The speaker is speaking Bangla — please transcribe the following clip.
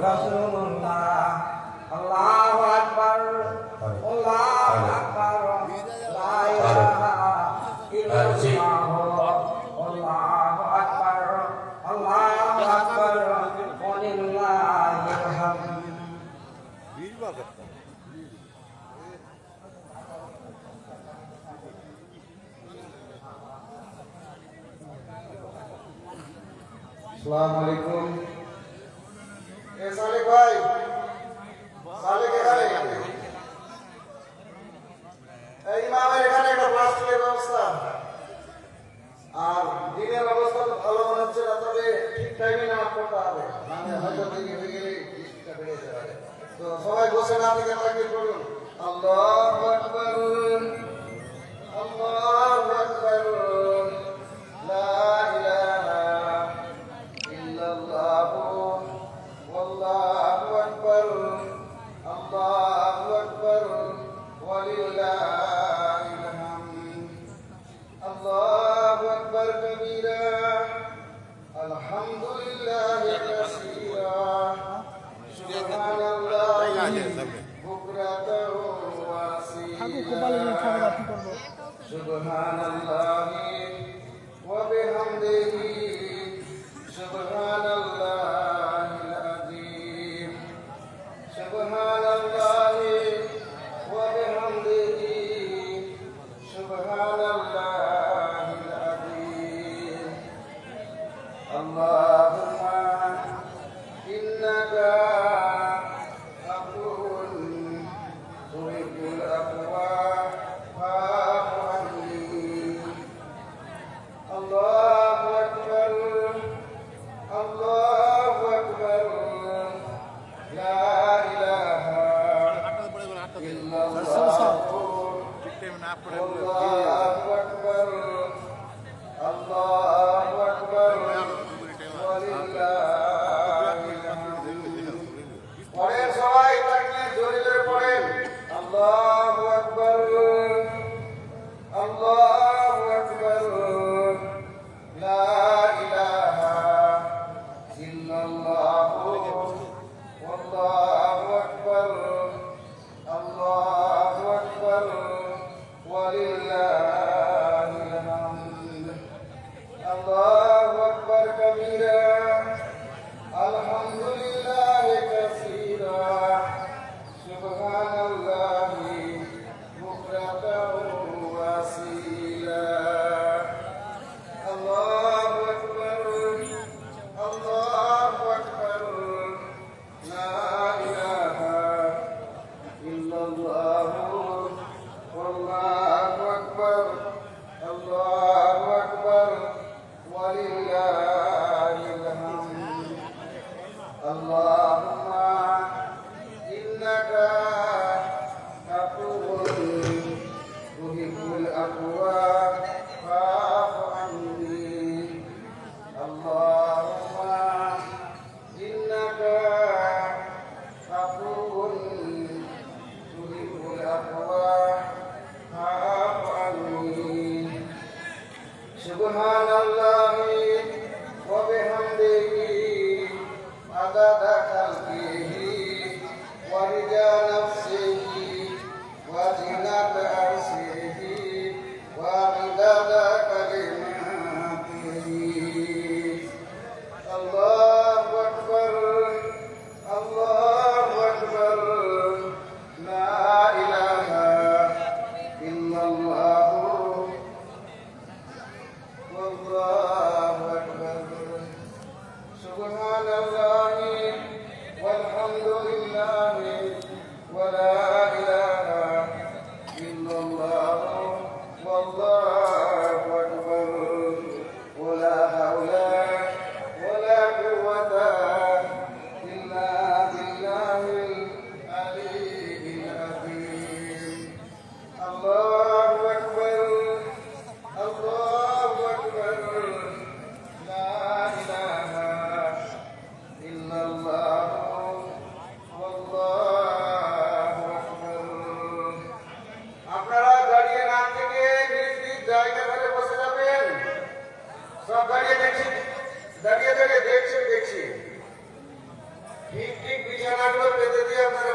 রাসূলুল্লাহ আল্লাহু আকবার আল্লাহু আকবার লা ইলাহা ইল্লাল্লাহ আল্লাহু আকবার আল্লাহু আকবার ওয়ালিল্লাহিল হামদ। আসসালামু আলাইকুম। সালেক ভাই, সালেক এখানে এই ইমামের এখানে একটা প্লাস্টিকের ব্যবস্থা আর দিনের অবস্থা তো ভালো মনে হচ্ছে না, তবে ঠিক টাইমে নামাজ পড়তে হবে, মানে হয়তো ভেঙে গেলে বৃষ্টিটা বেড়ে যেতে পারে। তো সবাই বসে না থেকে তাকবীর করুন। আল্লাহু আকবার আল্লাহু আকবার লা ইলাহা ইল্লাল্লাহ والله أكبر الله أكبر ولله الحمد الله أكبر كبيرا الحمد لله كثيرا سبحان الله بكرة وأصيلا سبحان الله وبحمده سبحان الله سبحان الله وبحمده سبحان الله العظيم اللهم إنك عفو تحب العفو فاعف عني الله أكبر الله أكبر لا سبحان الله وبحمده عدد خلقه ورضا نفسه وزنة عرشه ومداد كلماته الله أكبر الله أكبر لا إله إلا الله والله أكبر سبحان الله والحمد لله ولا إله إلا الله والله أكبر ولا حول ولا قوة إلا بالله العلي العظيم الله أكبر الله أكبر لا إله إلا الله والله أكبر আপনারা দাঁড়িয়ে না থেকে নিজ নিজ জায়গা ধরে বসে যাবেন। সব দাঁড়িয়ে দেখছি, দাঁড়িয়ে দেখছি। ঠিক ঠিক বিছানাগুলো পেতে দিয়ে আপনারা